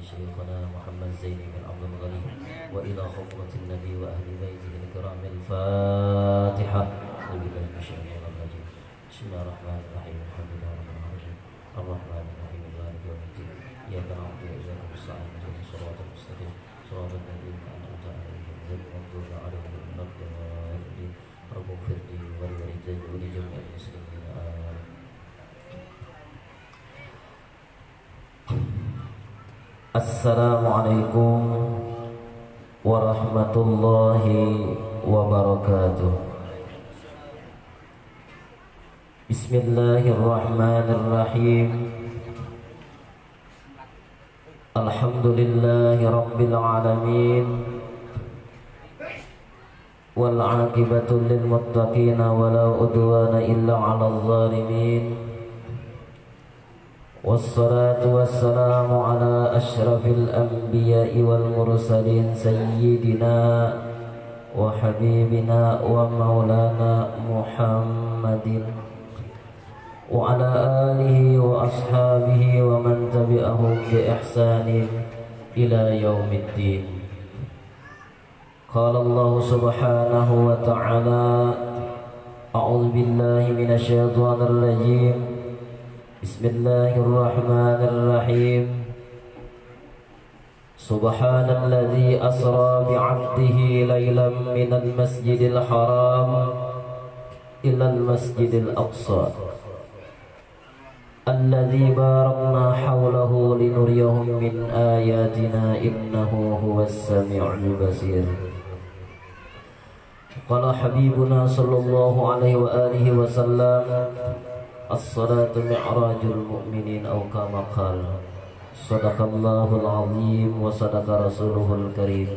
شيخنا محمد زين بن عبد الغني وإلى خطبة النبي وأهل بيته الكرام. الفاتحة. أعوذ بالله من الشيطان الرجيم. بسم الله الرحمن الرحيم. الحمد لله رب العالمين الرحمن الرحيم مالك يوم الدين إياك نعبد وإياك نستعين اهدنا الصراط المستقيم صراط الذين أنعمت عليهم غير المغضوب عليهم ولا الضالين. رب اغفر لي ولوالدي ولجميع المسلمين آمين. Assalamualaikum warahmatullahi wabarakatuh. Bismillahirrahmanirrahim. Alhamdulillahi rabbil alamin. Wal 'aqibatu lil muttaqin wala udwana illa 'alal zalimin. Wassalatu wassalamu ala ashrafil anbiya'i wal mursalin sayyidina wa habibina wa maulana Muhammadin wa ala alihi wa ashabihi wa man tabi'ahum bi ihsanin ila yaumiddin. Qala Allah subhanahu wa ta'ala, a'udzu billahi minasy syaithanir rajim. Bismillahirrahmanirrahim. Subhanalladzi asra bi'abdihi laylan minal masjidil haram ilal masjidil aqsa alladzi barakna hawlahu linuriyahum min ayatina innahu huwas sami'ul basir. Qala habibuna sallallahu alaihi wa alihi wa sallam, as-salatu mi'rajul mu'minin aw kama qala. Sadaqallahul azim wa sadaqa rasuluhul karim.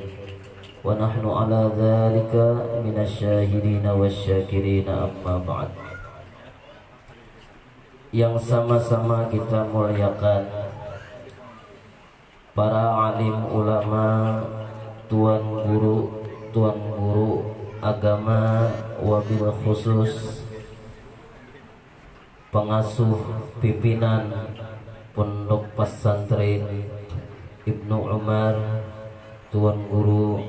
Wa nahnu ala dzalika minasyahidin wasyakirin, amma ba'd. Yang sama-sama kita muliakan para alim ulama, tuan guru agama, wabil khusus pengasuh pimpinan Pondok Pesantren Ibnu Umar, Tuan Guru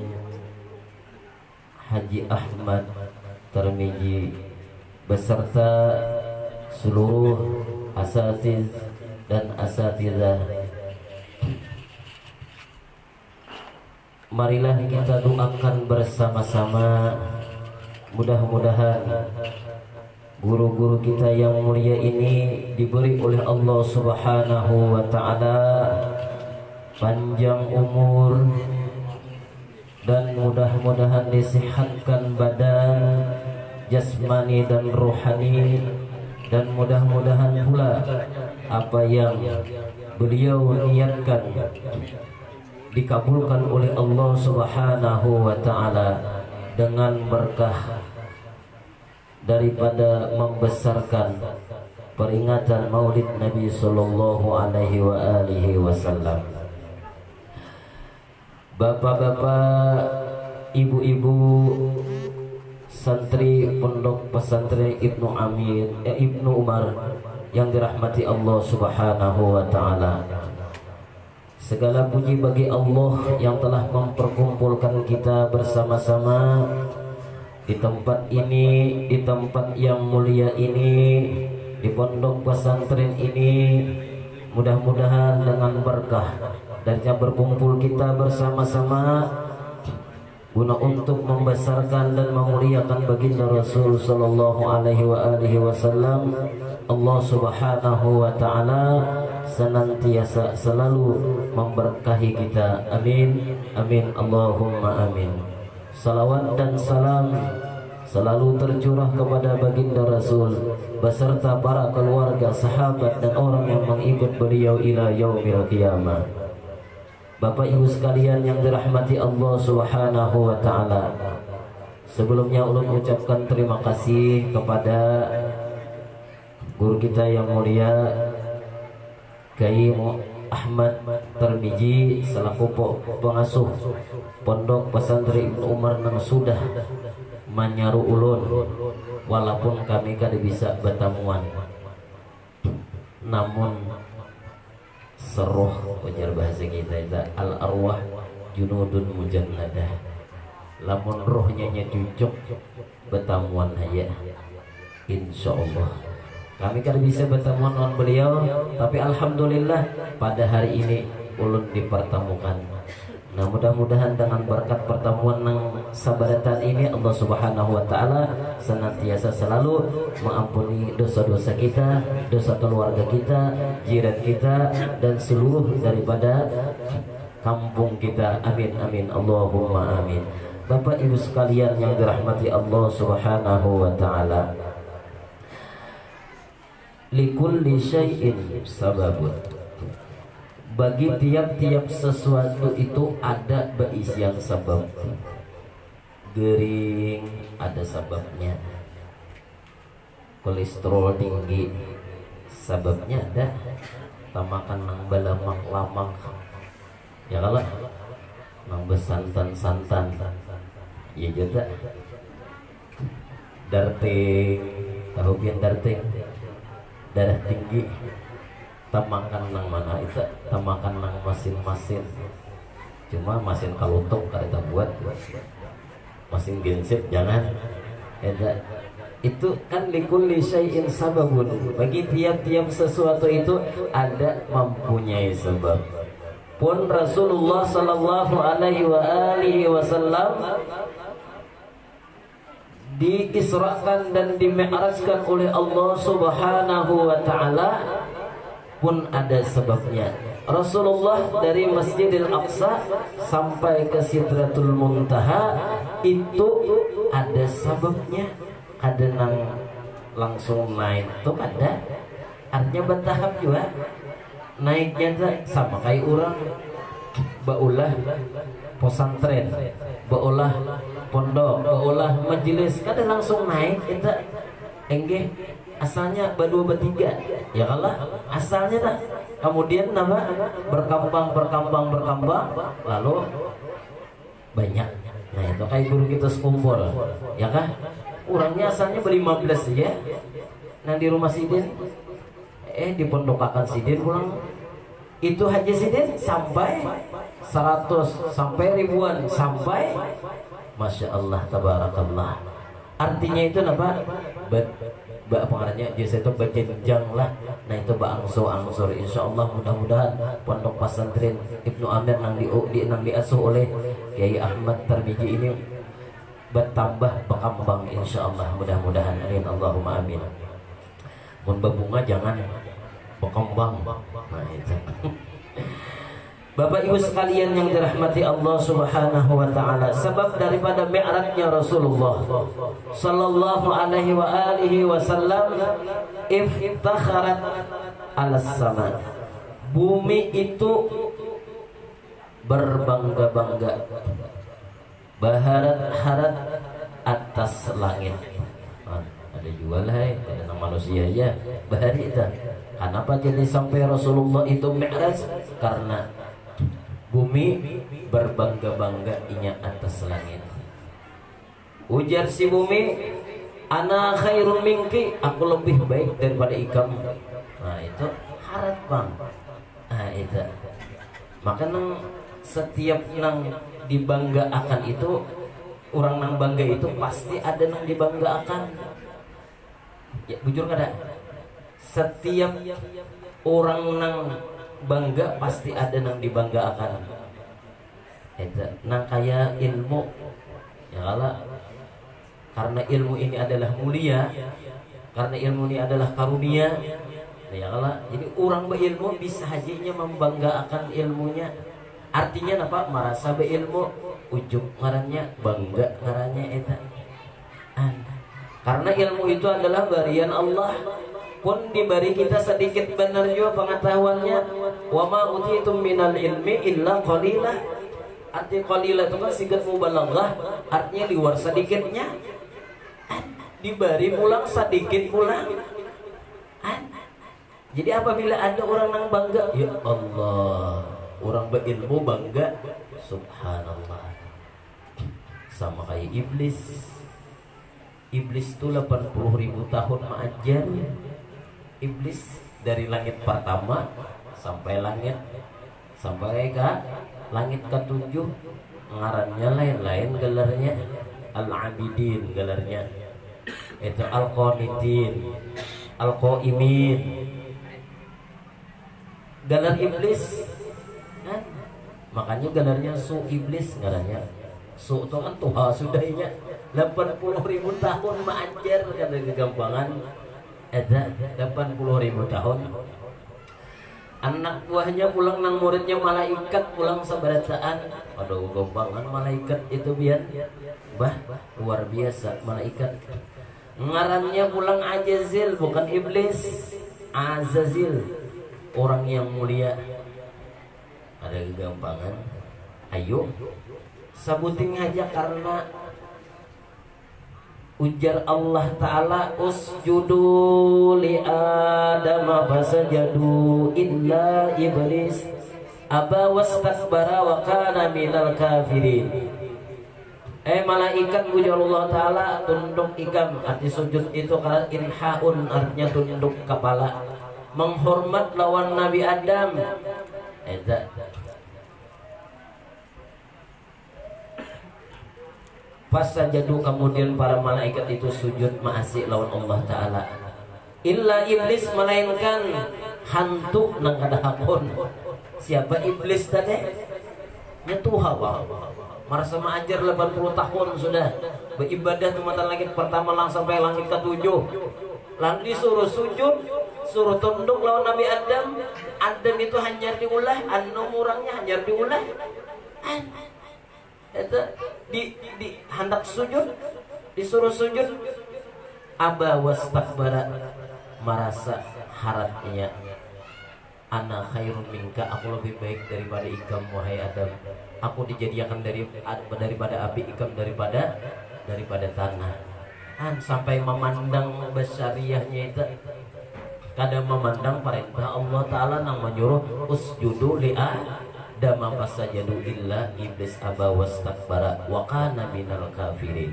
Haji Ahmad Tarmizi beserta seluruh asatiz dan asatidzah. Marilah kita doakan bersama-sama, mudah-mudahan guru-guru kita yang mulia ini diberi oleh Allah Subhanahu wa ta'ala panjang umur dan mudah-mudahan disehatkan badan, jasmani dan rohani, dan mudah-mudahan pula apa yang beliau niatkan dikabulkan oleh Allah Subhanahu wa ta'ala dengan berkah daripada membesarkan peringatan Maulid Nabi sallallahu alaihi wa alihi wasallam. Bapak-bapak, ibu-ibu, santri Pondok Pesantren Ibnu Umar yang dirahmati Allah Subhanahu wa taala. Segala puji bagi Allah yang telah memperkumpulkan kita bersama-sama di tempat ini, di tempat yang mulia ini, di pondok pesantren ini. Mudah-mudahan dengan berkah darinya berkumpul kita bersama-sama guna untuk membesarkan dan memuliakan baginda Rasul sallallahu alaihi wa alihi wasallam, Allah Subhanahu wa taala senantiasa selalu memberkahi kita. Amin amin Allahumma amin. Salawat dan salam selalu tercurah kepada baginda Rasul beserta para keluarga, sahabat dan orang yang mengikut beliau ila yaumil qiyamah. Bapak Ibu sekalian yang dirahmati Allah Subhanahu wa taala, sebelumnya ulun ucapkan terima kasih kepada guru kita yang mulia Kiai Ahmad Tarmizi selaku pengasuh Pondok Pesantren Ibnu Umar yang sudah menyaru ulun, walaupun kami kada bisa bertemuan, namun seroh ujar bahasa kita itu al arwah junudun mujannadah. Lamun rohnya cucuk betamuan haya insyaallah kami kan bisa bertemuan dengan beliau, tapi alhamdulillah pada hari ini ulun dipertemukan. Nah mudah-mudahan dengan berkat pertemuan yang sabadatan ini Allah Subhanahu wa taala senantiasa selalu mengampuni dosa-dosa kita, dosa keluarga kita, jiran kita dan seluruh daripada kampung kita. Amin amin Allahumma amin. Bapak Ibu sekalian yang dirahmati Allah Subhanahu wa taala. Likulli syai'in sababun. Bagi tiap-tiap sesuatu itu ada beisian sebab. Gering ada sebabnya. Kolesterol tinggi sebabnya ada. Tamakan nang balamak-lamak. Ya kalah nang besantan-santan. Ya juga. Darting, tahu pian darting. Darah tinggi. Tamakan nang mana itu tamakan nang masin-masin, cuma masin kalutuk kita buat masin gensip jangan ada itu kan likulli syai'in sababun. Bagi tiap-tiap sesuatu itu ada mempunyai sebab. Pun Rasulullah sallallahu alaihi wasallam diisrakan dan dimi'rajkan oleh Allah Subhanahu wa taala pun ada sebabnya. Rasulullah dari Masjidil Aqsa sampai ke Sidratul Muntaha itu ada sebabnya. Ada nang langsung naik itu ada, artinya bertahap juga naiknya sama kayak orang baulah pesantren, baulah pondok, baulah majelis, kadang langsung naik itu enggak. Asalnya berdua bertiga ya kalah asalnya tak, kemudian nama berkembang lalu banyak. Nah itu kayak guru kita sekumpul ya kah, kurangnya asalnya ber-15 saja. Nah di rumah sidin di pondokakan sidin pulang itu haji sidin sampai 100 sampai ribuan sampai masya Allah tabarakallah. Artinya itu apa? Pengarangnya jasa itu berjenjang lah. Nah itu angsur insyaallah mudah-mudahan pondok pesantren Ibnu Amir nang diasuh oleh Kiai Ahmad Tarbiji ini bertambah berkembang insyaallah mudah-mudahan. Amin Allahumma amin. Mun berbunga jangan berkembang. Nah itu Bapak Ibu sekalian yang dirahmati Allah Subhanahu wa taala, sebab daripada mi'rajnya Rasulullah sallallahu alaihi wasallam iftakharat alas sama. Bumi itu berbangga-bangga, berharap-harap atas langit. Ada juga lah ada manusia ya bahari itu. Kenapa jadi sampai Rasulullah itu mi'raj? Karena bumi berbangga-bangga inya atas langit. Ujar si bumi, ana khairun minki, aku lebih baik daripada kamu. Nah itu harapan. Nah itu maka nang setiap nang dibanggakan itu, orang nang bangga itu pasti ada nang dibanggakan. Ya bujur kada, setiap orang nang bangga pasti ada nang dibanggakan. Itu nang kaya ilmu ya kalah, karena ilmu ini adalah mulia, karena ilmu ini adalah karunia ya kalah. Jadi orang berilmu bisa hajinya membanggakan ilmunya. Artinya apa? Merasa berilmu ujub ngarannya, bangga ngarannya eta. Karena ilmu itu adalah barian Allah. Pun diberi kita sedikit benar juga pengetahuannya. Wa ma utitum minal ilmi illa qalila. Arti qalila itu kan sigat mubalaghah, artinya di luar sedikitnya. Diberi pulang sedikit pulang. Jadi apabila ada orang yang bangga, ya Allah, orang berilmu bangga, subhanallah. Sama kayak iblis. Iblis itu 80.000 tahun mengajar. Iblis dari langit pertama sampai langit, sampai ke langit ketujuh. Ngarannya lain-lain gelarnya. Al-Abidin gelarnya, itu Al-Qanitin, Al-Qaimin. Gelar iblis, makanya gelarnya Su Iblis gelarnya. Su itu kan tuha sudahnya 80.000 tahun ma'ajar kata kegampangan. Ada 80.000 tahun. Anak buahnya pulang nang muridnya malaikat pulang seberataan. Aduh gombangan malaikat itu biar bah luar biasa malaikat. Ngarannya pulang Azazil bukan iblis. Azazil orang yang mulia. Ada kegampangan. Ayo sabuting aja karena ujar Allah Ta'ala usjudu li Adam fasajadu illa iblis aba wastakbara wa kana minal kafirin. Malaikat ujar Allah Ta'ala tunduk ikam. Arti sujud itu karena inhaun artinya tunduk kepala, menghormat lawan Nabi Adam. Fasajadu kemudian para malaikat itu sujud ma'asi lawan Allah Ta'ala. Illa iblis melainkan hantu nang kadahapon. Siapa iblis tadi? Nyetuha bang. Merasa ma'ajar 80 tahun sudah beribadah di mata langit pertama lang sampai langit ketujuh. Lalu disuruh sujud, suruh tunduk lawan Nabi Adam. Adam itu hanyar diulah, anu orangnya hanyar diulah. Itu di hendak sujud, disuruh sujud, aba wastakbara, merasa harapnya ana khairun minka, aku lebih baik daripada ikam wahai Adam. Aku dijadikan daripada api, ikam daripada tanah. Sampai memandang basyariyahnya itu kadang memandang perintah Allah Ta'ala nang menyuruh usjudu li'a dama fasajadu illa iblis aba wastakbara wa kana minal kafirin.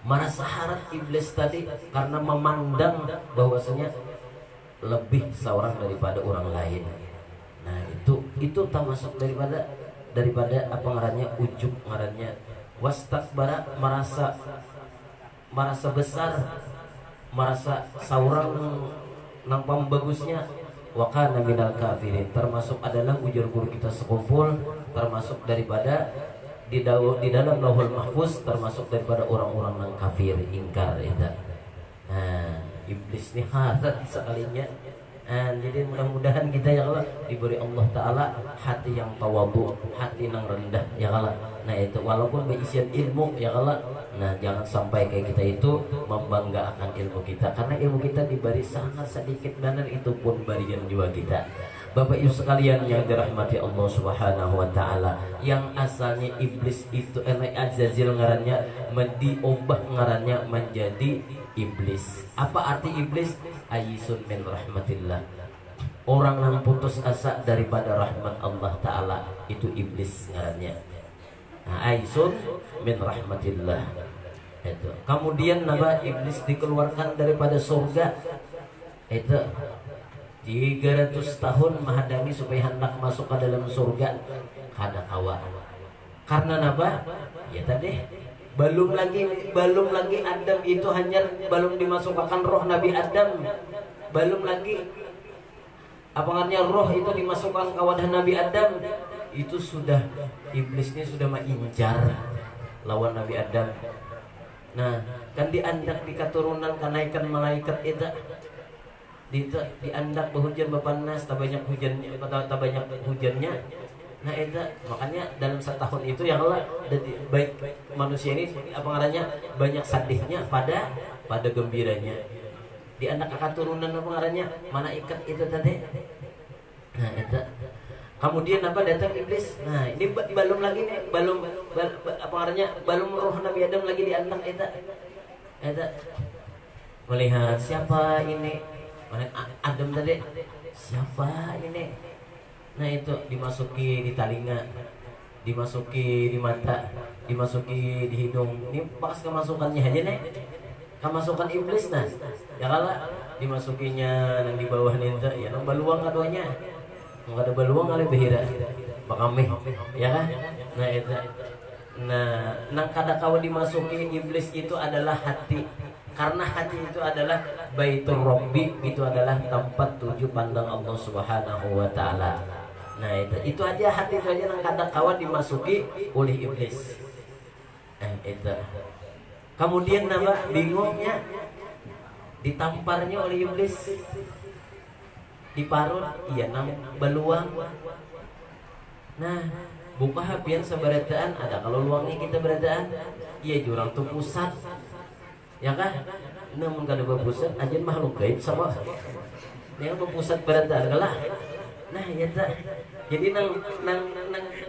Merasa harap iblis tadi karena memandang bahwasanya lebih seorang daripada orang lain. Nah itu termasuk daripada apa ngarannya ujub, ngarannya wastakbara, merasa besar, merasa seorang nampak bagusnya. Wa kana minal kafirin, termasuk adalah ujar guru kita sekumpul, termasuk daripada di dalam Lauhul Mahfuz, termasuk daripada orang-orang yang kafir ingkar itu. Nah, iblis ini harat sekalinya. Jadi mudah-mudahan kita ya Allah diberi Allah Ta'ala hati yang tawadhu, hati yang rendah ya Allah. Nah itu walaupun berisian ilmu ya Allah. Nah jangan sampai kayak kita itu membanggakan ilmu kita, karena ilmu kita diberi sangat sedikit benar, itu pun barian jiwa kita. Bapak Ibu sekalian yang dirahmati Allah Subhanahu wa Ta'ala, yang asalnya iblis itu Azazil ngarannya diubah ngarannya menjadi iblis. Apa arti iblis? Ayisun min rahmatillah, orang yang putus asa daripada rahmat Allah Ta'ala, itu iblis ngarannya. Aisun min rahmatillah itu. Kemudian nama iblis dikeluarkan daripada surga itu 300 tahun menghadami supaya hendak masuk ke dalam surga kada kawa. Karena apa? Ya tadi belum lagi Adam itu hanya belum dimasukkan roh Nabi Adam, belum lagi apa namanya roh itu dimasukkan ke wadah Nabi Adam, itu sudah iblisnya sudah mengincar lawan Nabi Adam. Nah kan diandak di keturunan kenaikan malaikat itu diandak berhujan bepanas tak banyak hujannya. Nah itu makanya dalam setahun itu ya Allah baik manusia ini apa ngarannya banyak sedihnya pada gembiranya. Diandak keturunan apa ngarannya malaikat itu tadi. Nah itu kemudian apa datang iblis. Nah ini belum lagi nih belum apa namanya belum roh Nabi Adam lagi dianak itu melihat siapa ini Adam tadi, siapa ini. Nah itu dimasuki di telinga, dimasuki di mata, dimasuki di hidung. Ini pas kemasukannya aja nih. Kemasukan iblis nah. Ya kala dimasukinya nang di bawah ninta ya nang baluang kadonya. Enggak ada baluang kali behira. Bakameh ya kan? Nah itu. Nah, nang kada kawa dimasuki iblis itu adalah hati. Karena hati itu adalah Baitur Rabbi, itu adalah tempat tuju pandang Allah Subhanahu wa taala. Nah, itu aja hati itu aja nang kada kawa dimasuki oleh iblis. Itu. Kemudian nama bingungnya ditamparnya oleh iblis. Diparut, iya nang beluang. Nah, buka hapian seberadaan ada kalau luangnya kita beradaan, iya jurang tuh pusat, ya kan? Namun kada berpusat aja makhluk gaib sama yang berpusat beradaan kalah. Nah, ya tak. Jadi nang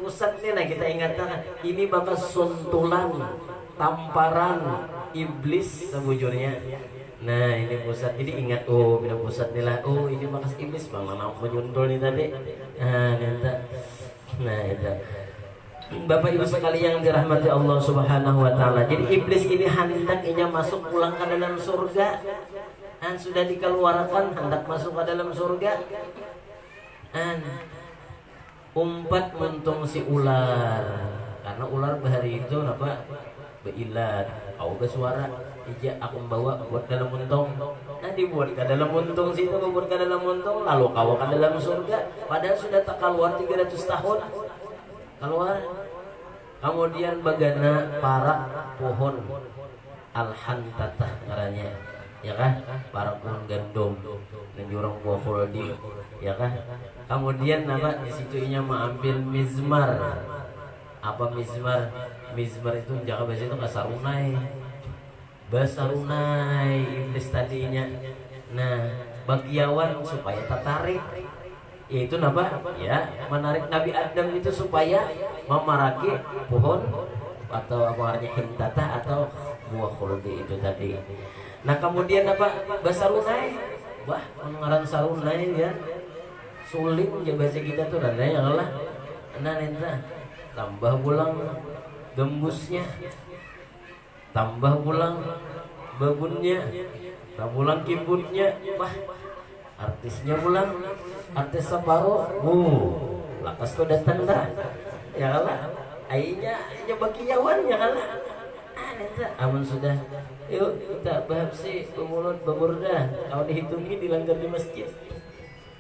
pusatnya nah kita ingatkan ini bakal suntulan tamparan iblis sebujurnya. Nah ini pusat, jadi ingat oh bila pusat nila, oh ini bekas iblis bang mana menyundul nih tadi. Nah itu Bapak Ibu sekalian yang dirahmati Allah Subhanahu wa taala. Jadi iblis ini hendaknya masuk pulang ke dalam surga. Sudah dikeluarkan hendak masuk ke dalam surga. Umpat muntung si ular. Karena ular bahari itu apa? Beilat, kau bersuara, ija aku bawa buat dalam muntung. Nah dibuat ke dalam muntung situ, buat ke dalam muntung, lalu kau ke dalam surga. Padahal sudah tak keluar 300 tahun. Keluar. Kemudian bagana para pohon alhantatah ngarannya, ya kan? Para pohon gandum dan jurang buah holdi, ya kan? Kemudian nama di situ nya mengambil mizmar. Apa mizmar? Mizmar itu jangan bahasa itu kasarunai. Basarunai iblis tadinya. Nah, bagiawan supaya tertarik. Yaitu apa? Ya, menarik Nabi Adam itu supaya memaraki pohon atau apa artinya hintata atau buah khuldi itu tadi. Nah, kemudian apa? Basarunai. Wah, mengarang sarunai ya. Sulit ya bahasa kita tuh dan yang Allah. Nah, tambah pulang gembusnya, tambah pulang babunnya, tambah pulang kibutnya, wah artisnya pulang, artis separuh, lakas tuh datang dah, ya kalah, ainya bagiawan ya kalah, aman sudah, yuk kita bahasi mulut baburda, kalau dihitungi dilanggar di masjid,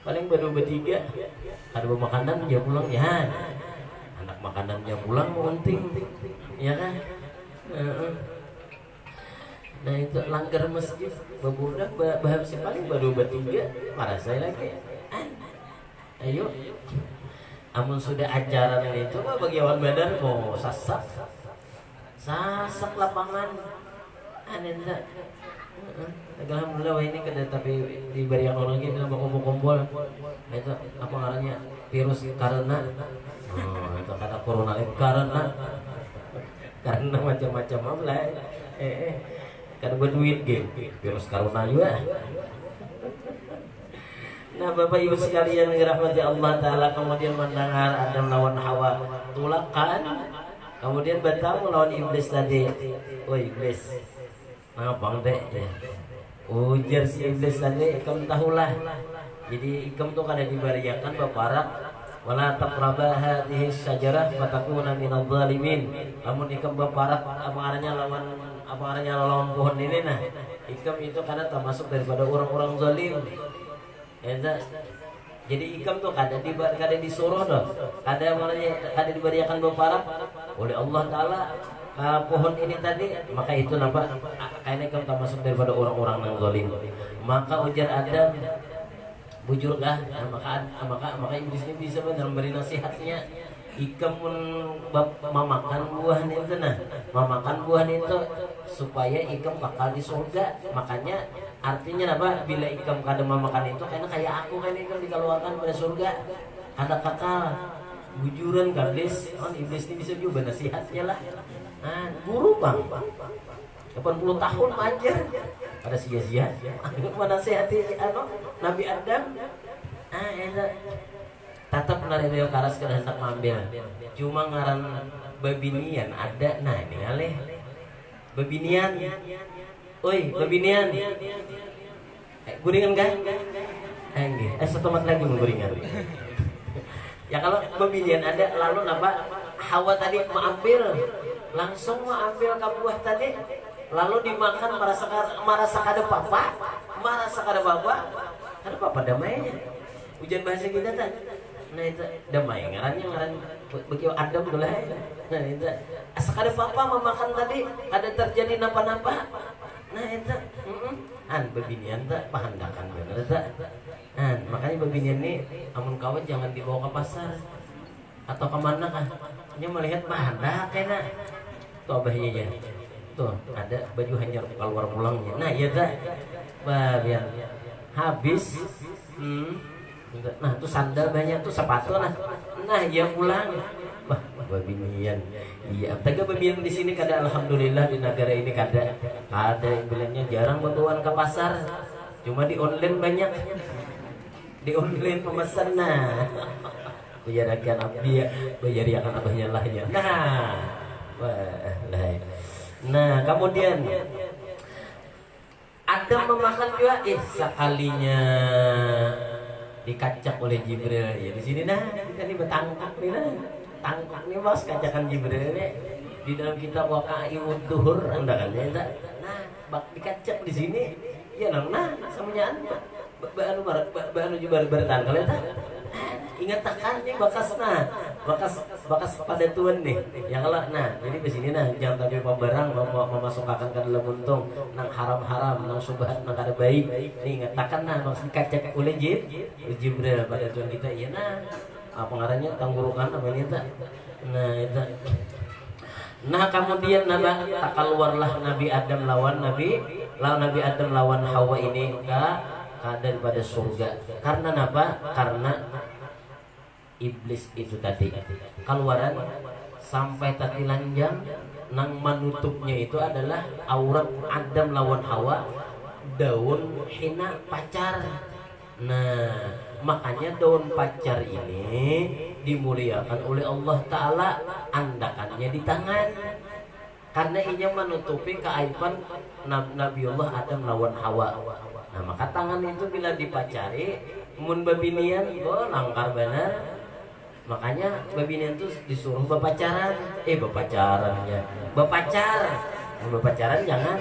paling baru bertiga, ada makanan dia pulang ya. Makanannya pulang penting, ya kan? Nah itu langgar masjid, babudak bahasa paling baru bertiga, marah saya lagi. Ayo, amun sudah ajaran itu mah bagian badan mau sasak lapangan, aneh tak? Alhamdulillah ini kada tapi diberi yang lagi dalam kumpul-kumpul. Itu apa ngarannya virus karena itu kata corona karena macam-macam lah karena berduit game virus corona juga. Nah Bapak Ibu sekalian dirahmati Allah Ta'ala, kemudian mendengar Adam lawan Hawa tulakan, kemudian bertemu lawan iblis tadi. Oh iblis bang dek ya. Ujar si iblis tadi, ikam tahulah. Jadi ikam tuh kada dibariakan baparak wala taqraba hadhihi syajarah fatakuna minadh dhalimin. Namun ikam baparak apa aranya lawan pohon ini nah. Ikam itu karena termasuk daripada orang-orang zalim. Jadi ikam tuh kada disuruh doh. Kada dibariakan baparak oleh Allah Taala pohon ini tadi, maka itu nampak kayaknya ikam termasuk daripada orang-orang yang zalim. Maka ujar Adam bujurkah? Maka iblis ini bisa benar memberi nasihatnya. Ikam memakan buah itu nah, memakan buah itu supaya ikam bakal di surga. Makanya artinya apa? Bila ikam kada memakan itu, karena kayak aku kan ikam dikeluarkan pada surga, ada kakal. Bujuran iblis, iblis ini bisa juga nasihatnya lah. Guru bang, 80 tahun ajar, pada sia-sia. Menasihati Nabi Adam. Tetap nareo karas kena hendak mengambil. Cuma ngaran babinian ada. Nah ini aleh babinian. Oi, babinian. Guringan kan? Enggak. Setomat lagi mengguringan. Ya kalau babinian ada lalu napa Hawa tadi mengambil langsung mengambil ke buah tadi lalu dimakan merasa kada papa ada papa damainya hujan bahasa kita tadi nah itu damai ngaran begitu adem dulu nah itu sekada papa memakan tadi ada terjadi napa-napa nah itu babinian tak pahandakan bener tak makanya babinian ini amun kawan jangan dibawa ke pasar atau kemana kah dia melihat pahandak kena tuh abahnya ya tuh ada baju hanyar keluar pulangnya nah iya tak biar habis nah tuh sandal banyak tuh sepatu nah iya pulang wah babinian iya tega babinian di sini kada alhamdulillah di negara ini kada yang bilangnya jarang bawaan ke pasar cuma di online banyak di online pemesan nah bayarakan abdi ya bayariakan abahnya lah ya nah kemudian Adam memakan juga sekalinya dikacak oleh Jibril ya di sini kita nih betangkak nih tangkak nih bos kacakan Jibril nih di dalam kitab Waqai'ud Duhur anda kan ya bak dikacak di sini ya semuanya baru juga bertahan kalian ingat takan nih bakas pada tuan nih ya kalau jadi di sini jangan tapi pembarang memasukkan ke dalam untung nang haram-haram nang subhat nang kada baik nih ingat takan maksud dikacak oleh Jibril pada tuan kita ya pengarangnya tanggurukan apa ini tak itu kemudian tak keluarlah Nabi Adam lawan Nabi Adam lawan Hawa ini daripada surga karena apa karena iblis itu tadi keluaran sampai tadi lanjang nang menutupnya itu adalah aurat Adam lawan Hawa daun hina pacar makanya daun pacar ini dimuliakan oleh Allah Ta'ala andakannya di tangan karena ini menutupi keaiban Nabiullah Adam lawan Hawa maka tangan itu bila dipacari mun babinian langkar benar makanya babinian itu disuruh berpacaran berpacaran jangan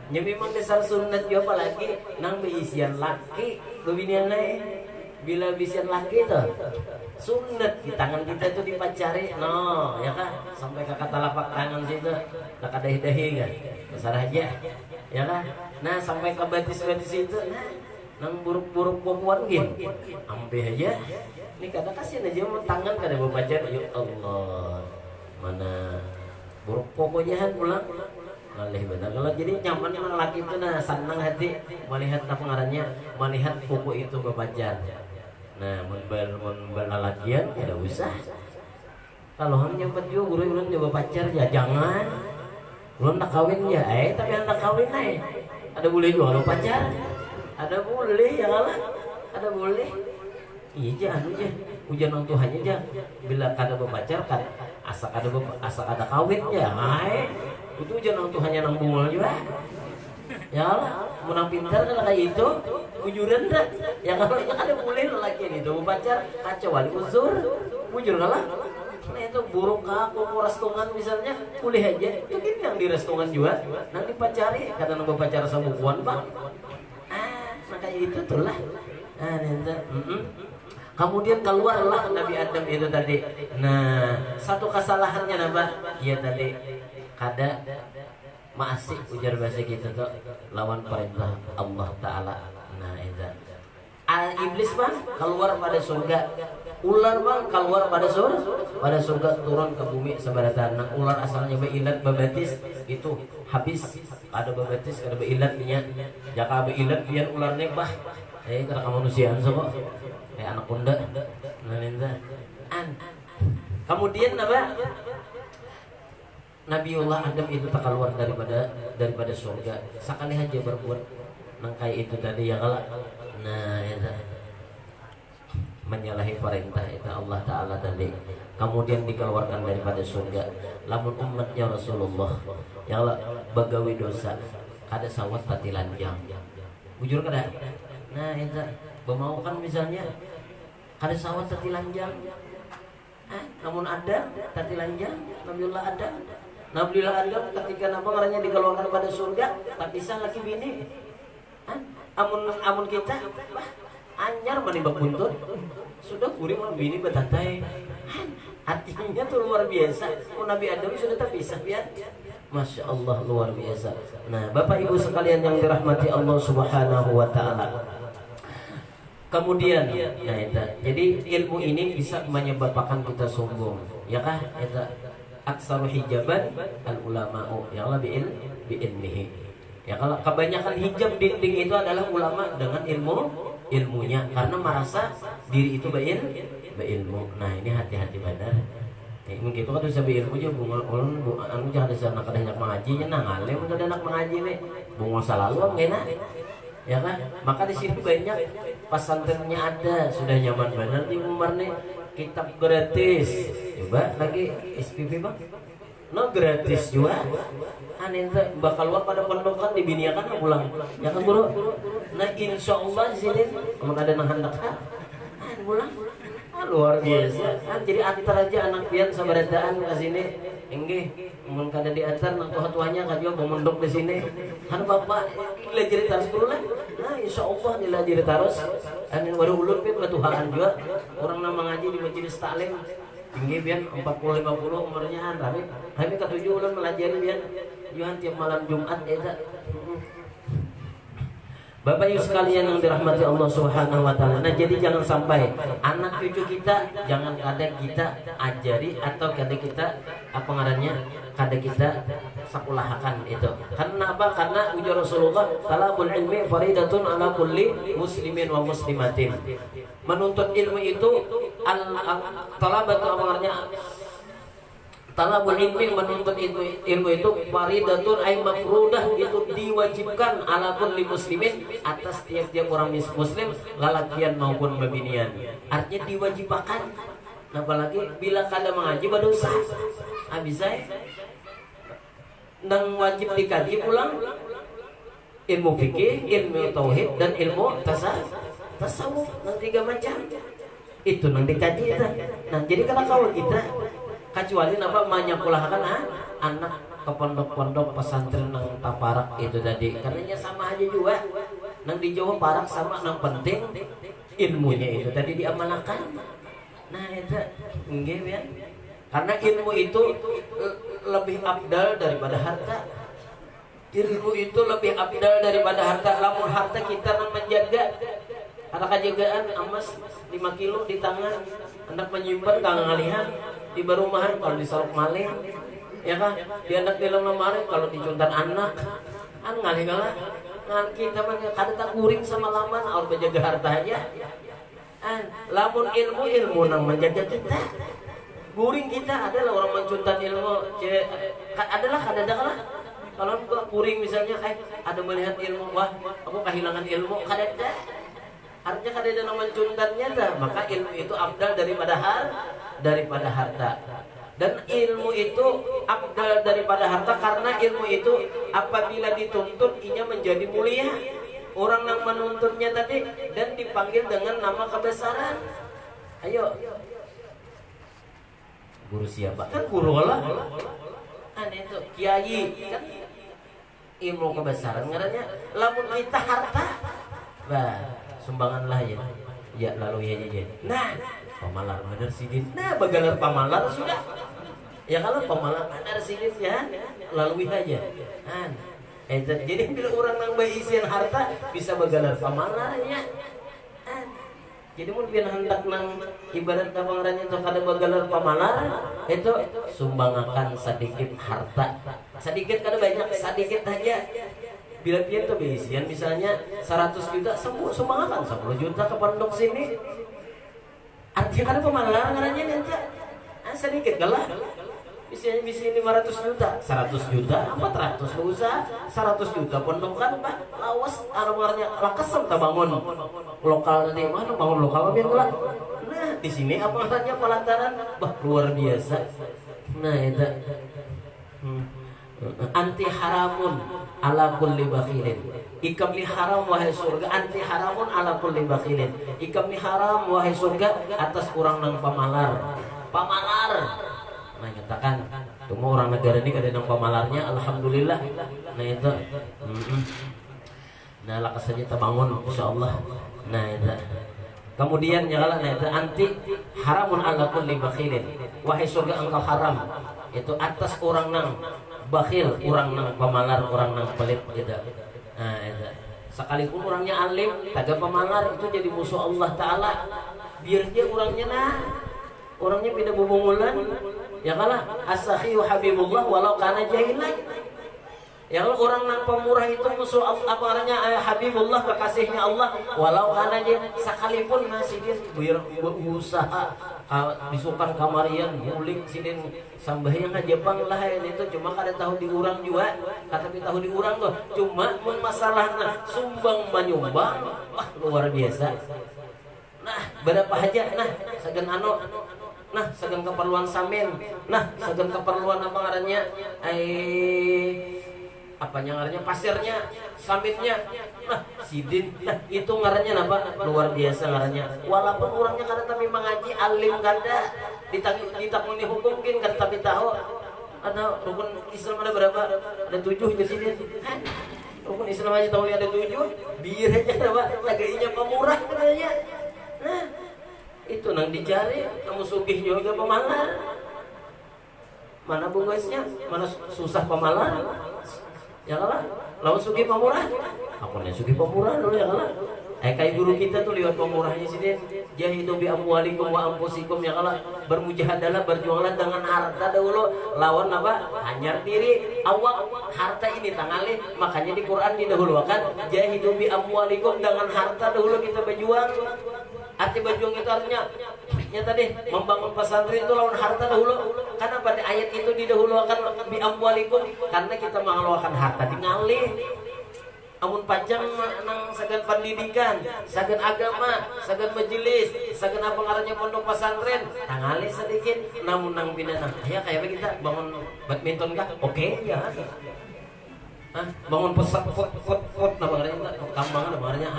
ya memang dasar sunat juga apalagi nang beisian laki babinian lain bila bisian laki tuh sunat di tangan kita itu dipacari ya kan sampai ke kata lapak tangan situ tak ada dahi kan besar aja ya kan sampai ke batis-batis itu nang buruk-buruk perempuan gini ambil aja ini kata kasihan aja mau tangan kada mau pacar ya Allah mana buruk pokoknya pulang malih benar kalau jadi nyaman yang laki itu senang hati melihat apa ngarannya melihat pokok itu berpacar lalakian kada usah kalau hanya nyampat juga guru ulun coba pacar ya jangan ulun nak kawin ya tapi hendak kawin ada boleh juga lo pacar ada boleh ya lah ada boleh iya aja hujan orang Tuhannya aja bila kada berpacar kan asa kada kawin ya itu hujan orang Tuhannya nang bungul juga ya lah menang pintar kan kayak itu bujuran dah ya kalau ada boleh lelaki ini tuh berpacar kacau wali uzur bujur kalah itu buruk aku mau restungan misalnya boleh aja mungkin yang di restungan juga nanti pacari kata nang berpacar sama bukuan pak maka itu tuh lah kemudian keluarlah Nabi Adam itu tadi satu kesalahannya ya tadi kada masih ujar bahasa kita tuh lawan perintah Allah Ta'ala itu iblis bang keluar pada surga ular bang keluar pada surga turun ke bumi sebagai tanah ular asalnya beilat babatis itu habis ada babatis ada beilatnya jaka beilat biar ularnya bah kada kemanusiaan sobo kayak anak bunda kemudian Nabiullah Adam itu tak keluar daripada surga sekali aja berbuat nangkai itu tadi ya kalau itu menyalahi perintah itu Allah Ta'ala tadi kemudian dikeluarkan daripada surga lamun umatnya Rasulullah ya Allah bagawi dosa ada sawat tati lanjang bujur kada. Nah itu bemau kan misalnya ada sawat tati lanjang, namun ada tati lanjang, alhamdulillah ada. Alhamdulillah ada ketika nama ngarannya dikeluarkan pada surga tak bisa laki bini. Amun kita anyar menibak buntut sudah kuring mau bini betatai. Artinya tuh luar biasa. Nabi Adam sudah tak bisa ya. Masya Allah luar biasa. Nah Bapak Ibu sekalian yang dirahmati Allah Subhanahu Wa Taala. Kemudian, nah itu, jadi ilmu ini bisa menyebabkan kita sombong, ya kah? Itu aksaru hijaban al ulama'u, ya Allah bi'ilmihi. Ya kalau kebanyakan hijab dinding itu adalah ulama dengan ilmunya, karena merasa diri itu berilmu. Nah ini hati-hati benar. Mungkin itu kan bisa berilmu aja, bunga anu jangan ada anak banyak mengaji, nang alim udah anak mengaji nih, bunga selalu enak. Ya kan, maka di sini banyak pesantrennya ada, sudah nyaman benar di Umar nih, kitab gratis. Coba lagi SPP bang, no gratis juga. Aneh bakal luar pada pondokan dibiniakan pulang, ya kan bro. Nah insya Allah di sini kalau ada nang hendak pulang, luar biasa. Jadi antar aja anak pian sabaradaan ke sini, enggih. Mun kada diantar nang tua-tuanya kan juga pemondok di sini. Han bapak dilajari terus dulu lah. Nah insyaallah dilajari terus. Anu baru ulun pe batuhaan juga. Orang nama ngaji di majelis taklim. Tinggi pian 40 50 umurnya tapi ketujuh ulun melajari pian. Juhan tiap malam Jumat eta. Bapak Ibu sekalian yang dirahmati Allah Subhanahu Wa Taala. Nah jadi jangan sampai anak cucu kita jangan kadang kita ajari atau kadang kita apa ngarannya kadang kita sekolahakan itu. Karena apa? Karena ujar Rasulullah, talabul ilmi faridatun ala kulli muslimin wa muslimatin. Menuntut ilmu itu talabatu apa ngarannya? Talabul ilmi menuntut ilmu itu faridatun ay mafrudah, itu diwajibkan ala kulli muslimin atas tiap-tiap orang muslim lalakian maupun babinian. Artinya diwajibkan. Apalagi bila kada mengaji berdosa. Bisa nang wajib dikaji pulang ilmu fikih, ilmu tauhid dan ilmu tasawuf nang 3 macam. Itu nang dikaji. Nah, jadi kalau kita kecuali apa menyekolahkan anak ke pondok-pondok pesantren nang taparak itu tadi, karenanya sama aja juga nang di Jawa parak sama nang penting ilmunya itu tadi diamalkan. Nah itu enggak ya, karena ilmu itu lebih abdal daripada harta. Ilmu itu lebih abdal daripada harta. Lamun harta kita nang menjaga, ada kejagaan emas 5 kilo di tangan, anak menyimpan kang ngalihan di barumahan kalau disorok maling, ya kan? Di anak di dalam lemari kalau dicuntan anak, ngalih kalah. Ngan kita mah kada tak kuring sama laman, aur menjaga harta aja. Lamun ilmu nang menjaga kita. Kuring kita adalah orang mencuntan ilmu, adalah kada kalah. Kalau gua kuring misalnya ada melihat ilmu, wah aku kehilangan ilmu, kada ada. Artinya kada ada nama mencuntannya dah, maka ilmu itu abdal daripada harta. Dan ilmu itu abdal daripada harta karena ilmu itu apabila dituntut inya menjadi mulia. Orang yang menuntutnya tadi dan dipanggil dengan nama kebesaran. Ayo. Guru siapa? Kan guru lah. Itu kiai kan ilmu kebesaran ngarannya. Lamun kita harta. Bah, sumbanganlah ya lalu ya. Nah, pamalar bener sidin. Nah, bagalar pamalar sudah. Ya kalau pamalar bener sidin ya, lalui aja. Jadi bila orang nang baisian harta bisa bagalar pamalarnya. Jadi mun pian hendak nang ibarat kapangarannya itu kada bagalar pamalar, itu sumbangakan sedikit harta. Sedikit kada banyak, sedikit aja. Bila pian tuh baisian misalnya 100 juta, sumbangakan 10 juta ke pondok sini. Artinya kada pamalar ngarannya nanti. Sedikit kalah. Bisa 500 juta, 100 juta, 400 usah, 100 juta pondokan pak, lawas armarnya lakesem tak bangun lokal nanti mana bangun lokal biar lah. Nah di sini apa katanya pelantaran, bah luar biasa. Nah itu, Anti haramun ala kulli bakhilin. Ikam ni haram wahai surga, anti haramun ala kulli bakhilin. Ikam ni haram wahai surga atas kurang nang pamalar. Pamalar. Nah katakan, cuma orang negara ini kada nang pamalarnya, alhamdulillah. Nah itu. Nah lakas saja kita bangun insyaallah. Nah itu. Kemudian nyala nah itu anti haramun ala kulli bakhilin. Wahai surga engkau haram itu atas orang nang bakhil, orang nang pamalar, orang nang pelit gitu. Nah itu. Sekalipun orangnya alim, kagak pamalar itu jadi musuh Allah Taala. Biar dia orangnya orangnya pindah bubungulan, ya kalah as-sakhiyu habibullah walau kana jahilan. Ya kalau orang nang pemurah itu musuh apa artinya habibullah kekasihnya Allah walau kana jahilan, sekalipun masih dia berusaha disukan kamarian mulik sidin sambahyang Jepang lah itu cuma kada tahu diurang juga kata tahu diurang tuh cuma masalahnya sumbang menyumbang wah luar biasa. Nah berapa aja nah segan nah segan keperluan samin, nah segan keperluan apa ngarannya apa ngarannya pasirnya, samitnya, nah sidin, nah itu ngarannya apa luar biasa ngarannya. Walaupun orangnya kada tapi mengaji alim kada ditakuni hukum mungkin kada tapi tahu ada rukun Islam ada berapa? Ada 7 di sini. Rukun Islam aja tahu ada 7, biar aja apa tagainya pemurah katanya. Nah itu nang dicari kamu sugih juga pemalar. Mana bungkusnya? Mana susah pemalar? Ya kalah, lawan sugi pemurah. Aku nih sugi pemurah dulu ya kalah. Kayak guru kita tuh lihat pemurahnya sih dia. Jahidu bi amwalikum wa anfusikum ya kalah. Bermujahadalah berjuanglah dengan harta dahulu. Lawan apa? Hanyar diri. Awak harta ini tangali. Makanya di Quran didahulukan jahidu bi amwalikum dengan harta dahulu kita berjuang. Arti berjuang itu artinya tadi membangun pesantren itu lawan harta dahulu. Karena pada ayat itu didahulukan bi amwalikum karena kita mengeluarkan harta dingalih. Amun panjang nang sagan pendidikan, sagan agama, sagan majelis, sagan apa ngarannya pondok pesantren, tangalih sedikit namun nang binana. Ya kayak kita bangun badminton kah? Oke ya. Bangun pusat pot apa ngarannya kambangan apa ngarannya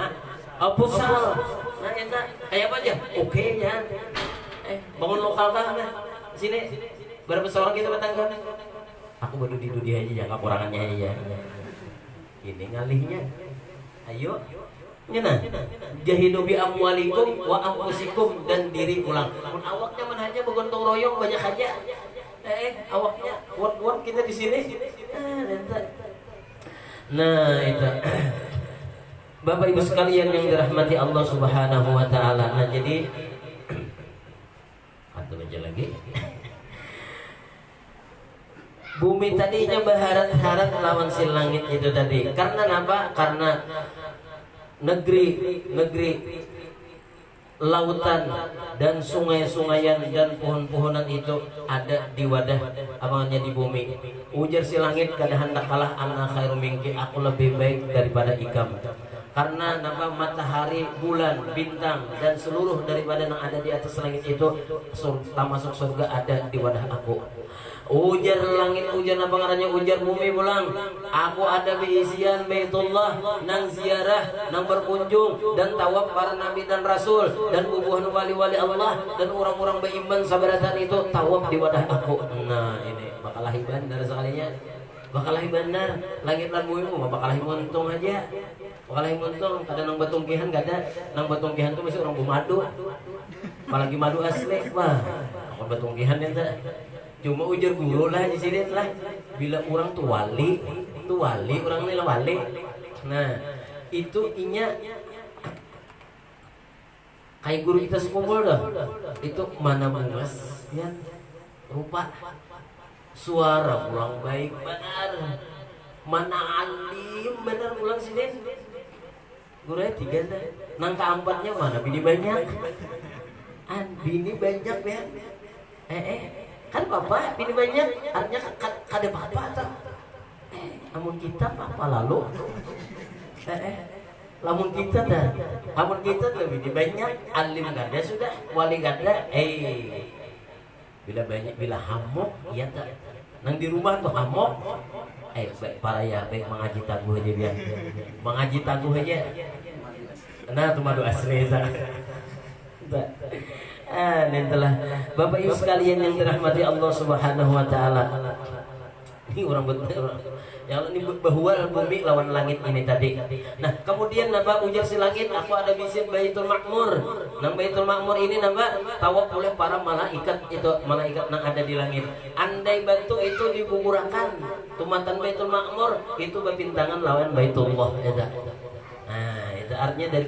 futsal. Nah eta kayak apa aja? Oke ya. Bangun lokal kah? Sini berapa seorang kita bertangga? Aku baru di dunia aja jangan kekurangannya aja. Ini ngalihnya. Ayo. Nyana. Jahidu bi amwalikum wa anfusikum dan diri ulang. Mun awaknya man aja begontong royong banyak aja. Awaknya kuat-kuat kita di sini. Nah, itu. Bapak Ibu sekalian yang dirahmati Allah Subhanahu wa taala. Nah, jadi satu aja lagi. Bumi tadinya berharat-harat lawan si langit itu tadi. Karena apa? Karena negeri lautan dan sungai-sungaian dan pohon-pohonan itu ada di wadah amalnya di bumi. Ujar si langit kada hendak kalah ana khairu minki, aku lebih baik daripada ikam. Karena nama matahari, bulan, bintang dan seluruh daripada yang ada di atas langit itu termasuk surga ada di wadah aku. Ujar langit, ujar apa ngarannya, ujar bumi pulang. Aku ada beisian Baitullah, nang ziarah, nang berkunjung dan tawaf para nabi dan rasul dan bubuhan wali-wali Allah dan orang-orang beriman sabaratan itu tawaf di wadah aku. Nah ini bakalah bandar sekalinya, bakalah bandar langit dan bumi mah bakalah muntung aja. Bakalah muntung, kadang nang batungkihan gak ada, nang batungkihan tuh masih orang bumadu. Apalagi madu asli, wah, aku batungkihan itu. Cuma ujar guru lah di sini lah. Bila orang tuh wali orang ini wali. Nah itu inya kayak guru kita sekumpul dah. Itu mana mas ya rupa suara pulang baik benar, mana alim benar pulang sini. Gurunya 3 dah. Nang keempatnya mana bini banyak. Bini banyak ya. Kan papa bini banyak artinya kada papa atau namun kita papa lalu lamun kita dah bini banyak alim kada sudah wali kada Bila banyak bila hamok ya tak. Nang di rumah tuh hamok. Baik para ya baik mengaji taguh aja biar. Mengaji taguh aja. Nah tuh madu asli tak. Nantilah Bapak Ibu sekalian yang dirahmati Allah Subhanahu wa taala. Ini orang betul. Yang ini bahwa bumi lawan langit ini tadi. Nah, kemudian napa ujar si langit, aku ada visit Baitul Makmur. Nang Baitul Makmur ini napa tawaf oleh para malaikat itu, malaikat yang ada di langit. Andai batu itu dibuburakan, tumatan Baitul Makmur itu bepintangan lawan Baitullah eta. Nah, itu artinya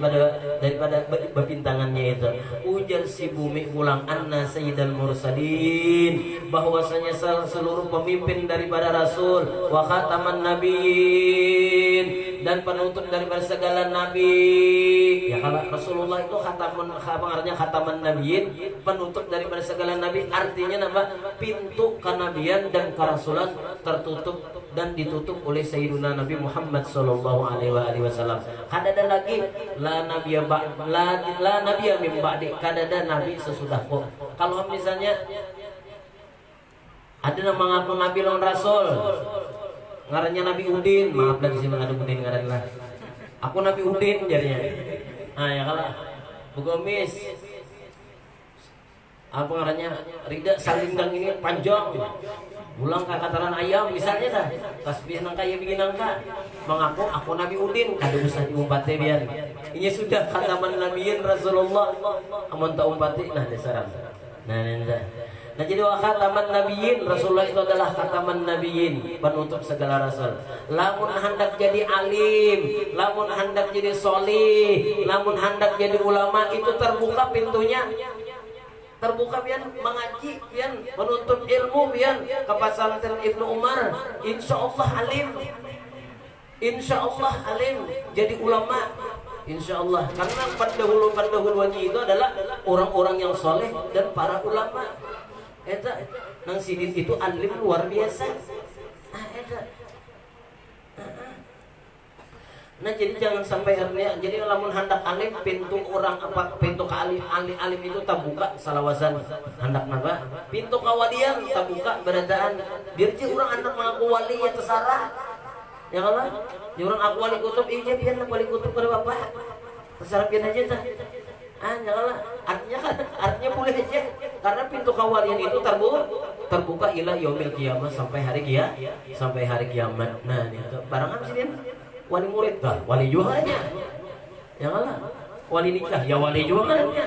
daripada bepintangannya itu. Ujar si bumi ulang anna sayyidal mursalin, bahwasanya seluruh pemimpin daripada rasul, wa khataman nabiyyin, dan penutup daripada segala nabi. Ya kalau Rasulullah itu artinya khataman nabiyyin, penutup daripada segala nabi, artinya apa? Pintu kenabian dan kerasulan tertutup dan ditutup oleh Sayyiduna Nabi Muhammad sallallahu alaihi wasallam. Kadada lagi la nabiyya la nabiyya min ba'di, kadada nabi sesudahku. Kalau misalnya ada yang mengaku nabi lawan rasul, ngarannya Nabi Udin, maaf lagi sih ada Udin ngaran lah. Aku Nabi Udin jadinya. Ah ya kalau bugomis apa ngarannya Rida Salindang ini panjang. Ulang ke kataran ayam misalnya dah tasbih nangka ya bikin nangka mengaku aku Nabi Udin kada usah diumpati biar ini sudah khataman nabiyin Rasulullah amun tak umpati nah desaran nah jadi wa khataman nabiyin Rasulullah itu adalah khataman nabiyin, penutup segala rasul. Lamun hendak jadi alim, lamun hendak jadi solih, lamun hendak jadi ulama, itu terbuka pintunya, terbuka pian mengaji pian menuntut ilmu pian ke pesantren Ibnu Umar, insyaallah alim, insyaallah alim jadi ulama, insyaallah. Karena pendahulu itu adalah orang-orang yang soleh dan para ulama. Eta nang sidin itu alim luar biasa. Nah jadi jangan sampai artinya jadi lamun hendak alim pintu orang apa pintu ke alim itu terbuka salawasan hendak napa pintu kawalian terbuka beradaan biar je orang hendak mengaku wali ya terserah ya kalau ya orang aku wali kutub iya biar wali kutub pada bapak terserah biar aja tah janganlah artinya boleh aja karena pintu kawalian itu terbuka ilah yaumil qiyamah sampai hari kiamat. Nah itu barangan sih wali murid kah? Wali jualannya ya kalah wali nikah ya wali jualannya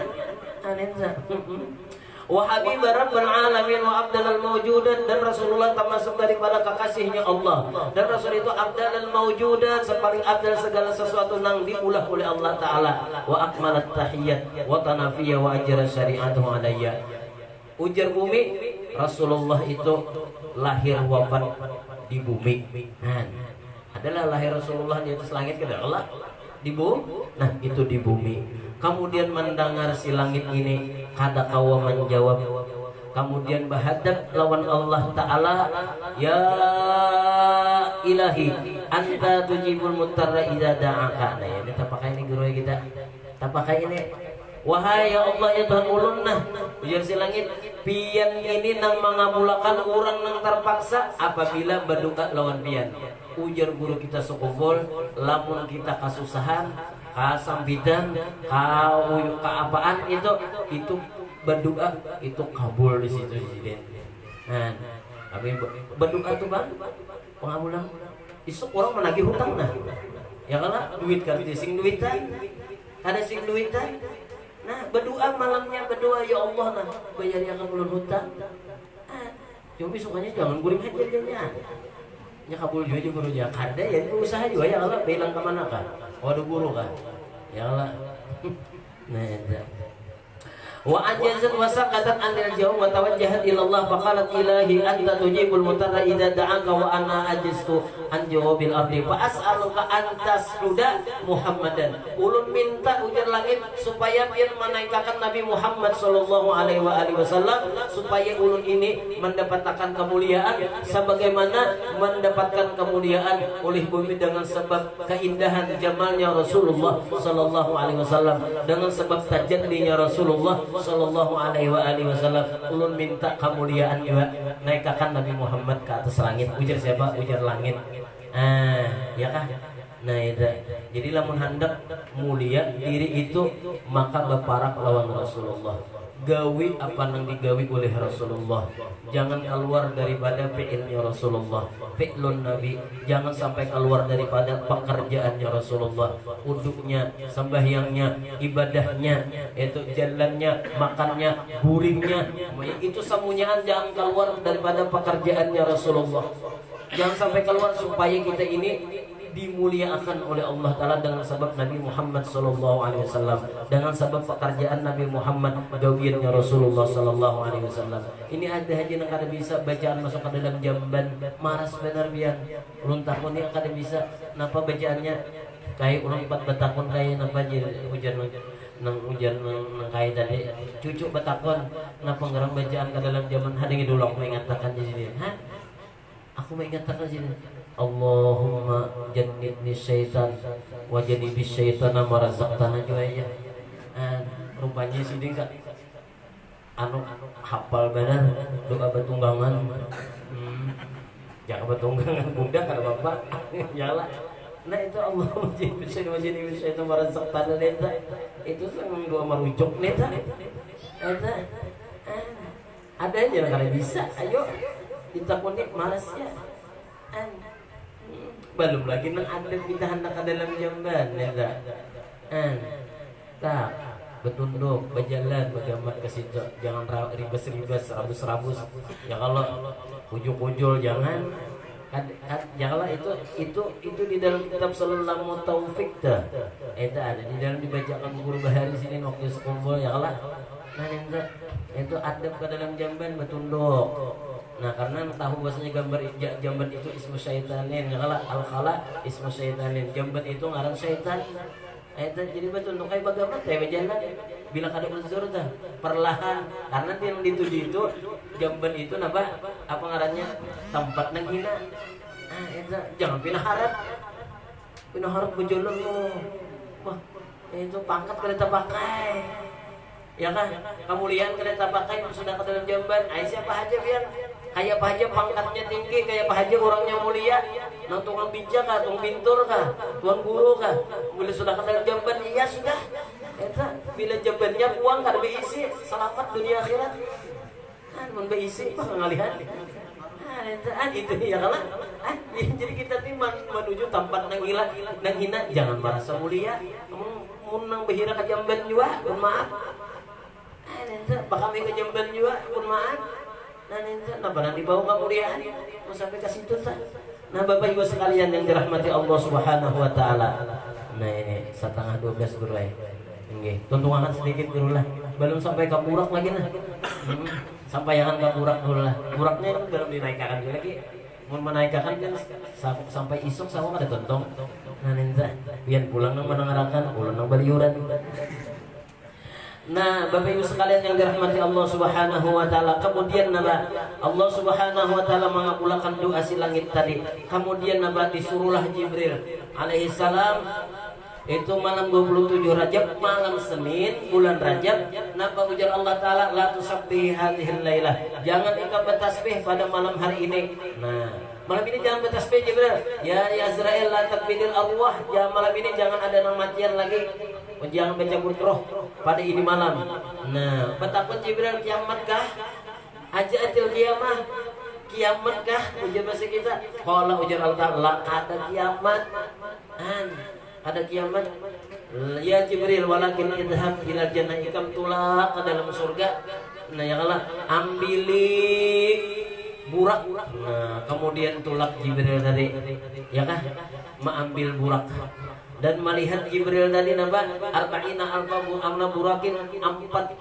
anenza wa habibur rabbil alamin wa abdalal mawjudat, dan Rasulullah termasuk daripada kekasihnya Allah, dan Rasul itu abdalal mawjudat, sepaling abdal segala sesuatu nang diulah oleh Allah Ta'ala, wa akmalat tahiyyat wa tanafiyya wa ajra syari'atuhu alayya. Ujar bumi Rasulullah itu lahir wafat di bumi. Adalah lahir Rasulullah di atas langit ke Allah di bumi. Nah itu di bumi. Kemudian mendengar si langit ini kada kawa menjawab. Kemudian berhadap lawan Allah Ta'ala, ya ilahi anta tujibul mutarra idza da'aka. Nah ini tak pakai ini guru kita tak pakai ini. Wahai ya Allah ya Tuhan ulun nah ujar si langit pian ini nang mengabulakan orang nang terpaksa apabila berdoa lawan pian. Ujar guru kita sokogol lamun kita kasusahan kasambidan keapaan itu berdoa itu kabul di situ Presiden. Nah tapi berdoa tuh bang pengabulan isuk orang menagih hutang nah ya kalau duit kan sing duitan ada sing duitan. Nah berdoa malamnya berdoa ya Allah nah bayar yang kabulun hutang. Cuma sukanya jangan guring hajarnya. Ya kabul juga gurunya kada ya itu usaha juga ya Allah bilang ke mana kan? Waduh guru kan. Ya Allah. Nah ya. Wa ajazat wa saqatat anil jawab wa tawajjahat ila Allah faqalat ilahi anta tujibul mutarra idza da'aka wa ana ajiztu an jawabil abdi fa as'aluka an tasjuda Muhammadan. Ulun minta ujar langit supaya biar menaikkan Nabi Muhammad sallallahu alaihi wasallam supaya ulun ini mendapatkan kemuliaan sebagaimana mendapatkan kemuliaan oleh bumi dengan sebab keindahan jamalnya Rasulullah sallallahu alaihi wasallam, dengan sebab tajallinya Rasulullah sallallahu alaihi wasallam ulun minta kemuliaan juga naikkan Nabi Muhammad ke atas langit. Ujar siapa? Ujar langit. Ya kah? Nah itu. Jadi lamun hendak mulia diri itu maka beparak lawan Rasulullah. Gawi apa yang digawi oleh Rasulullah, jangan keluar daripada fi'ilnya Rasulullah, fi'lun Nabi, jangan sampai keluar daripada pekerjaannya Rasulullah, uduknya, sembahyangnya, ibadahnya, itu jalannya, makannya, guringnya, itu semuanya jangan keluar daripada pekerjaannya Rasulullah. Jangan sampai keluar supaya kita ini dimuliakan oleh Allah Ta'ala dengan sebab Nabi Muhammad Sallallahu Alaihi Wasallam, dengan sebab pekerjaan Nabi Muhammad, gawiannya Rasulullah Sallallahu Alaihi Wasallam. Ini ada haji yang kada bisa bacaan masuk ke dalam jamban, maras benar biar ulun tahun yang kada bisa napa bacaannya kayak ulang 4 betakon kayak napa aja hujan nang kayak tadi cucu betakon napa ngarang bacaan ke dalam zaman hading dulok mengatakan jadi aku mengatakan sini Allahumma jannibni syaitan wa jannibis syaitana ma razaqtana juaya. Rupanya siding kak anu hafal benar doa betunggangan. Jangan betunggangan bunda kada bapak. Yalah. Nah itu Allahumma jannibni syaitan wa jannibis syaitana ma razaqtana neta. Itu sang doa marujuk neta. Eta ada aja kada bisa. Ayo ditakuni malasnya. Belum lagi nang ada kita hendak ke dalam jamban ya tak betunduk berjalan bergambar ke situ, jangan ribes-ribes serabus-serabus ya, kalau ujul-ujul jangan janganlah itu di dalam kitab Sallallahu Taufik dah itu ada di dalam dibacakan guru bahari sini waktu sekolah ya kalau nah itu adab ke dalam jamban betunduk. Nah karena tahu bahasanya gambar jamban itu ismu syaitanin, kalau al-khala ismu syaitanin, jamban itu ngaran syaitan. Jadi betul untuk kayak bagaimana teh berjalan bila kada uzur dah perlahan, karena yang dituju itu jamban itu apa ngarannya tempat nang hina. Itu jangan pindah harap berjalan lo, wah itu pangkat kereta pakai. Ya kan, kemuliaan kereta pakai sudah ke dalam jamban. Siapa aja biar kayak apa aja pangkatnya tinggi, kayak apa aja orangnya mulia, nang tukang bijak kah, tukang pintur kah, tuan guru kah, bila sudah ke dalam jamban, iya sudah. Eta bila jambannya uang kada beisi, selamat dunia akhirat. Mun beisi apa ngalihan. Itu ya kalah. Jadi kita nih menuju tempat nang hina, jangan merasa mulia. Mun nang behira ke jamban juga, maaf. Bakal ke jamban juga, maaf. Nah barang dibawa kemuliaan mau sampai ke situ tak. Nah Bapak Ibu sekalian yang dirahmati Allah Subhanahu wa taala. Nah ini 11:30 dulu ya. Nggih, tuntungan sedikit dulu lah. Belum sampai ke burak lagi nah. Sampai yang ke burak dulu lah. Buraknya itu belum dinaikkan lagi. Mau menaikkan kan sampai isuk sama ada tontong. Nah ninja, biar pulang nang mendengarkan, pulang nang baliuran. Nah, Bapak Ibu sekalian yang dirahmati Allah Subhanahu wa taala, kemudian naba Allah Subhanahu wa taala mengabulkan doa si langit tadi. Kemudian naba disuruhlah Jibril alaihi salam itu malam 27 Rajab, malam Senin bulan Rajab. Napa ujar Allah taala, la tusabbih hadhil lailah. Jangan engkau bertasbih pada malam hari ini. Nah, malam ini jangan bertasbih Jibril. Ya Azrail la takbidil arwah. Ya malam ini jangan ada nang matian lagi. Jangan mencabut roh pada ini malam. Nah, betapa Jibril kiamat kah? Ajatil kiamah. Kiamat kah? Ujar bahasa kita. Qala ujar Allah Ta'ala, ada kiamat. Ada kiamat. Ya Jibril, walakin idhab ila jannah, ikam tulak ke dalam surga. Nah, ya Allah, ambili burak. Nah, kemudian tulak Jibril tadi. Ya kah? Mengambil burak. Dan melihat Jibril tadi napa arba'ina alfabu amna burakin 40.000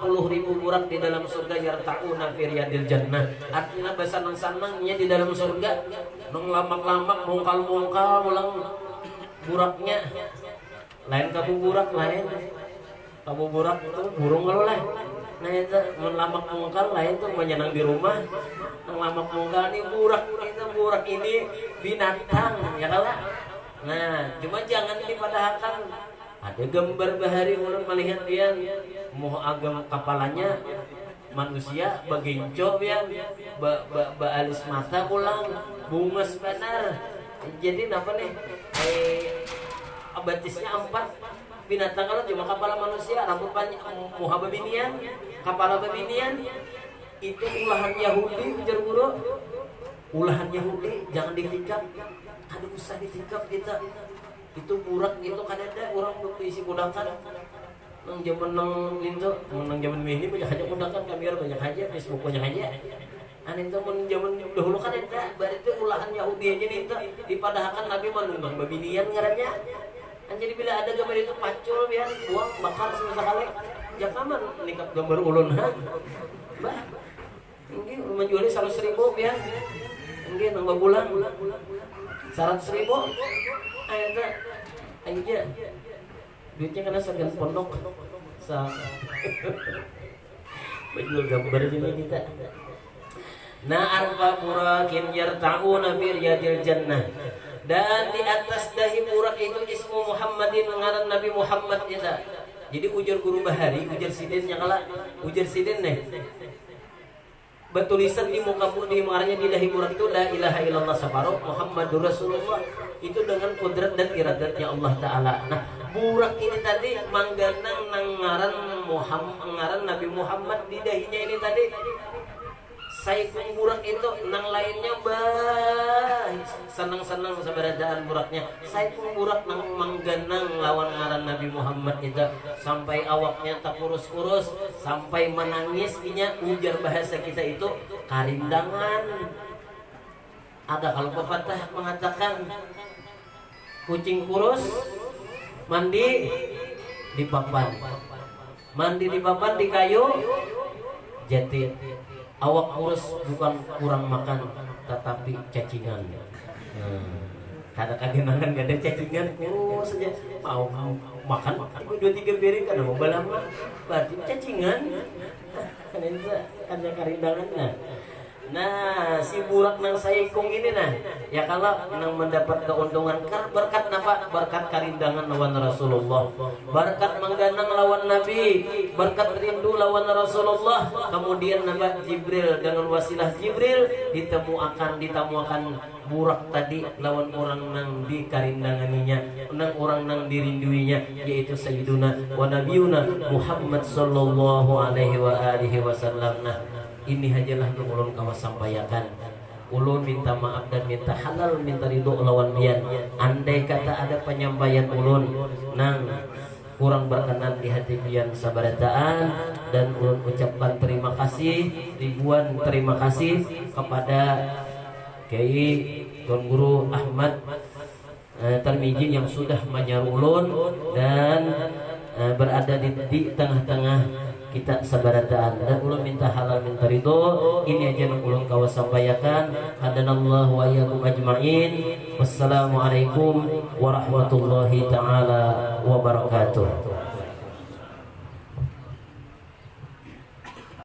burak di dalam surga yartauna fi riyadil jannah. Artinya bersenang-senangnya di dalam surga, nang lamak-lamak mungkal-mungkal ulang buraknya. Lain kabu burak lain. Kabu burak itu burung kalau lah. Nah itu melamak mungkal lain tuh menyenang di rumah. Nang lamak mungkal ini burak, itu burak ini binatang ya kalah. Nah, cuma jangan dipadahakan. Ada gambar bahari ulun melihat dia mau agam kepalanya manusia beginco ya alis mata pulang bungas benar. Jadi apa nih batisnya 4 binatang kalau cuma kepala manusia rambut panjang muha babinian kepala babinian itu ulahan Yahudi ujar guru. Ulahan Yahudi jangan ditikap. Aduh usah ditikap kita. Itu burak itu kadada orang berisi kudakan. Nang zaman nang itu, nang zaman ini banyak aja kudakan, kamera banyak aja, Facebook banyak aja. Aneh itu zaman dahulu kan ada, berarti itu ulahan Yahudi aja nih itu dipadahkan Nabi menunggang babinian ngarannya. Jadi bila ada gambar itu pacul biar buang bakar sekali. Jangan nikap gambar ulun ha. Bah. Ini menjualnya 100.000 biar. Ini nambah bulan 100.000. Aja. Duitnya karena segan pondok. Menjual gambar ini kita. Nah arba burakin yarta'una fi riyadil jannah. Dan di atas dahi burak itu ismu Muhammadin ngaran Nabi Muhammad itu. Jadi ujar guru bahari, ujar sidin yang kalah, ujar sidin nih. Bertulisan di muka di mengaranya di dahi burak itu la ilaha illallah sabarok Muhammadur Rasulullah. Itu dengan kudrat dan iradatnya Allah Ta'ala. Nah burak ini tadi mangganang ngaran Nabi Muhammad di dahinya ini tadi. Saifung burak itu nang lainnya bah senang-senang seberadaan buraknya. Saifung burak nang mangganang lawan ngaran Nabi Muhammad itu sampai awaknya tak kurus-kurus sampai menangis inya ujar bahasa kita itu karindangan. Ada kalau pepatah mengatakan kucing kurus mandi di papan di kayu jati. Awak kurus bukan kurang makan tetapi cacingan. Kada kagenangan gak ada cacingan kurus saja mau makan 2-3 piring kan mau balama berarti cacingan. Kan karindangan nah si burak nang saikung ini nah ya kalau nang mendapat keuntungan berkat napa berkat karindangan lawan Rasulullah, berkat mengganang lawan Nabi, berkat rindu lawan Rasulullah. Kemudian napa Jibril dengan wasilah Jibril ditamuakan burak tadi lawan orang nang di karindanganinya, nang orang nang dirinduinya, yaitu Sayyiduna wa Nabiyuna Muhammad sallallahu alaihi wa alihi wasallam. Nah ini hajalah yang ulun kawas sampaikan. Ulun minta maaf dan minta halal, minta ridho lawan bian. Andai kata ada penyampaian ulun nang kurang berkenan di hati bian sabarataan, dan ulun ucapkan terima kasih ribuan terima kasih kepada Kiai Tuan Guru Ahmad Tarmiji yang sudah menyaru ulun dan berada di tengah-tengah kita sabarataan, dan ulun minta halal minta ridho. Ini aja yang ulun kawas sampaikan. Hadanallahu wa iyyakum ajma'in. Wassalamualaikum warahmatullahi taala wabarakatuh.